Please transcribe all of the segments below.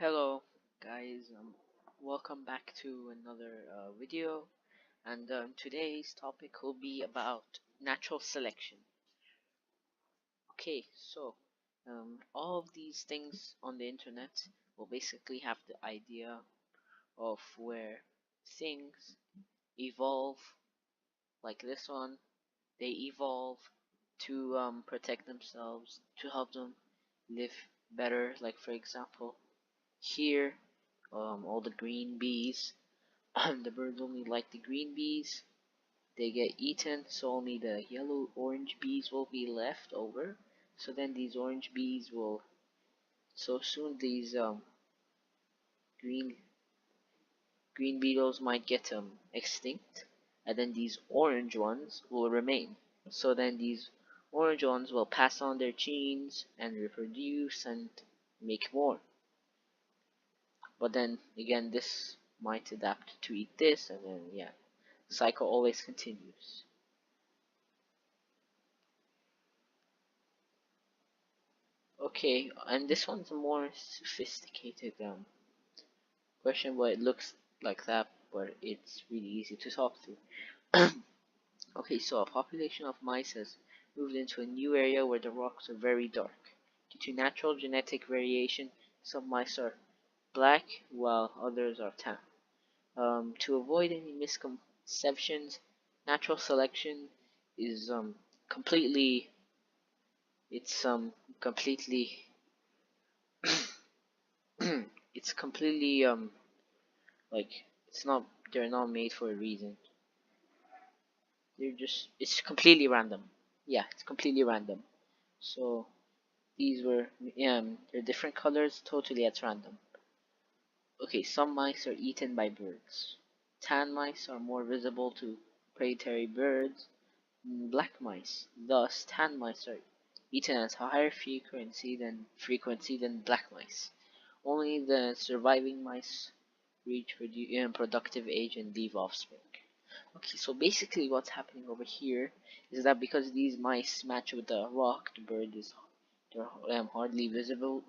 Hello guys, welcome back to another video, and today's topic will be about natural selection. Okay, so all of these things on the internet will basically have the idea of where things evolve, like this one. They evolve to protect themselves, to help them live better. Like for example, here, all the green bees. The birds only like the green bees. They get eaten, so only the yellow orange bees will be left over. So then these orange bees will, so soon these green green beetles might get extinct, and then these orange ones will remain. So then these orange ones will pass on their genes and reproduce and make more. But then again, this might adapt to eat this, and then yeah, the cycle always continues. Okay, and this one's a more sophisticated question, but it looks like that, but it's really easy to talk through. Okay, so a population of mice has moved into a new area where the rocks are very dark. Due to natural genetic variation, some mice are black while others are tan. To avoid any misconceptions, natural selection is completely it's completely it's completely like it's not they're not made for a reason. It's completely random. Yeah, it's completely random. So these were they're different colors totally at random. Okay, some mice are eaten by birds. Tan mice are more visible to predatory birds than black mice. Thus, tan mice are eaten at higher frequency than black mice. Only the surviving mice reach productive age and leave offspring. Okay, so basically what's happening over here is that because these mice match with the rock, the bird is they're hardly visible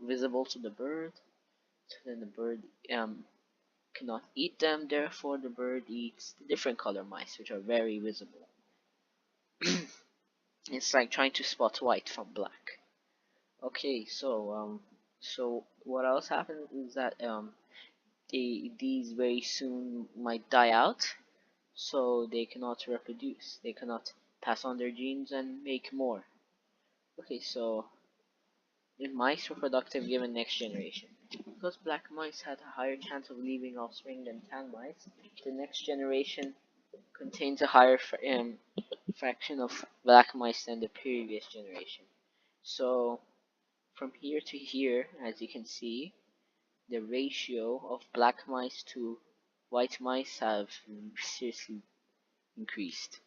to the bird. So then the bird cannot eat them. Therefore, the bird eats the different color mice, which are very visible. It's like trying to spot white from black. Okay, so what else happens is that these very soon might die out, so they cannot reproduce. They cannot pass on their genes and make more. Okay, so if mice were productive given next generation, because black mice had a higher chance of leaving offspring than tan mice, the next generation contains a higher fraction of black mice than the previous generation. So from here to here, as you can see, the ratio of black mice to white mice have seriously increased.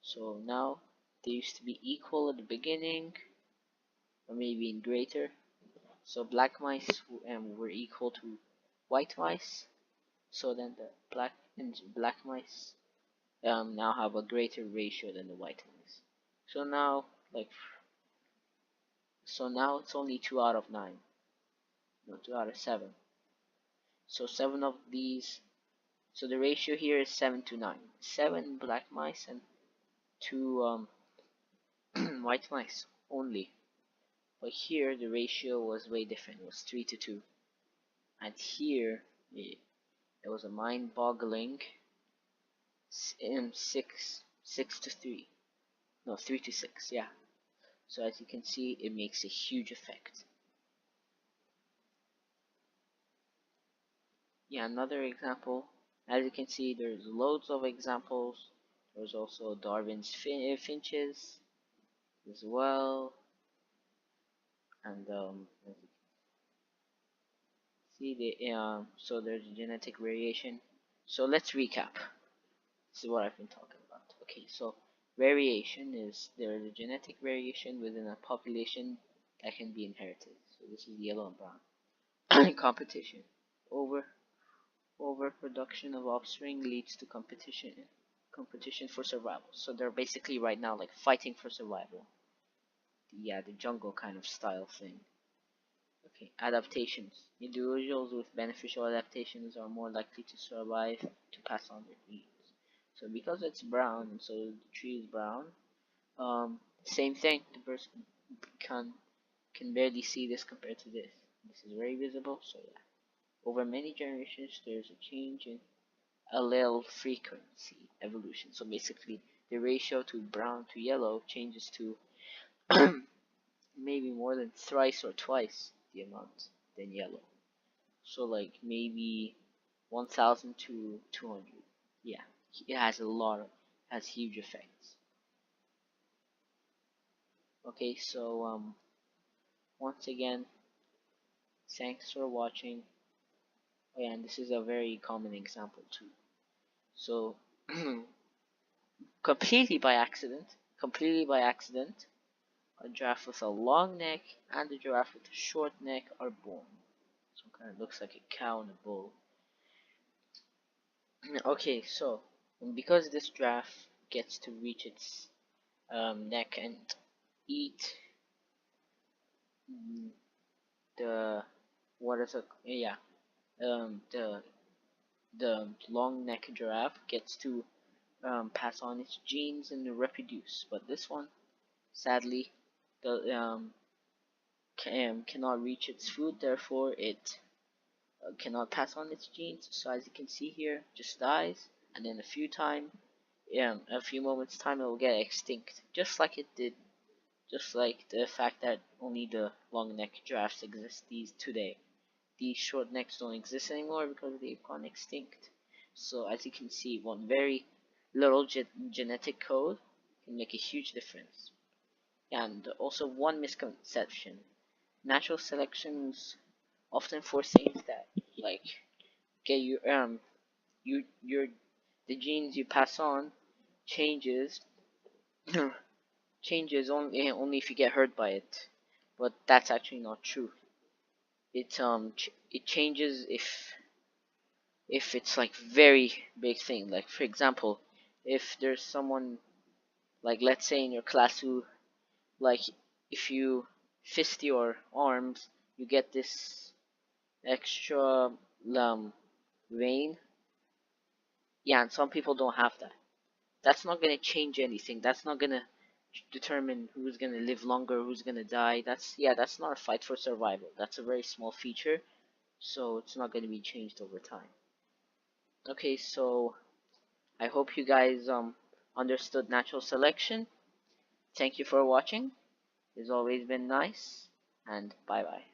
So now they used to be equal at the beginning, or maybe in greater. So black mice were equal to white mice. So then the black mice now have a greater ratio than the white mice. So now now it's only 2 out of 9. No, 2 out of 7. So 7 of these. So the ratio here is 7 to 9. 7 black mice and 2 white mice only. But here the ratio was way different. It was 3 to 2. And here it was a mind-boggling 6 to 3. No, 3 to 6. Yeah. So as you can see, it makes a huge effect. Yeah, another example. As you can see, there's loads of examples. There's also Darwin's finches as well, and as you see, so there's genetic variation. So let's recap. This is what I've been talking about. Okay, so variation is there is a genetic variation within a population that can be inherited. So this is yellow and brown. Competition. Over Overproduction of offspring leads to competition for survival. So they're basically right now like fighting for survival. Yeah, the jungle kind of style thing. Okay, adaptations. Individuals with beneficial adaptations are more likely to survive to pass on their genes. So because it's brown, so the tree is brown. Same thing. The person can can barely see this compared to this. This is very visible. So yeah, over many generations, there's a change in allele frequency evolution. So basically, the ratio to brown to yellow changes to maybe more than thrice or twice the amount than yellow. So like maybe 1000 to 200. Yeah, it has a lot of, has huge effects. Okay, so once again, thanks for watching. Oh yeah, and this is a very common example too. So completely by accident, a giraffe with a long neck and a giraffe with a short neck are born. So it kind of looks like a cow and a bull. Okay, so because this giraffe gets to reach its neck and eat the what is it? Yeah, the long neck giraffe gets to pass on its genes and reproduce, but this one sadly the cannot reach its food, therefore it cannot pass on its genes. So as you can see here, just dies, and in a few moments time, it will get extinct, just like it did. Just like the fact that only the long neck giraffes exist today. These short necks don't exist anymore because they've gone extinct. So as you can see, one very little genetic code can make a huge difference. And also one misconception: natural selections often force things that like get your the genes you pass on changes changes only if you get hurt by it, but that's actually not true. It changes if it's like very big thing. Like for example, if there's someone, like let's say in your class, who, like, if you fist your arms, you get this extra vein. Yeah, and some people don't have that. That's not gonna change anything. That's not gonna determine who's gonna live longer, who's gonna die. That's not a fight for survival. That's a very small feature, so it's not gonna be changed over time. Okay, so I hope you guys understood natural selection. Thank you for watching. It's always been nice, and bye bye.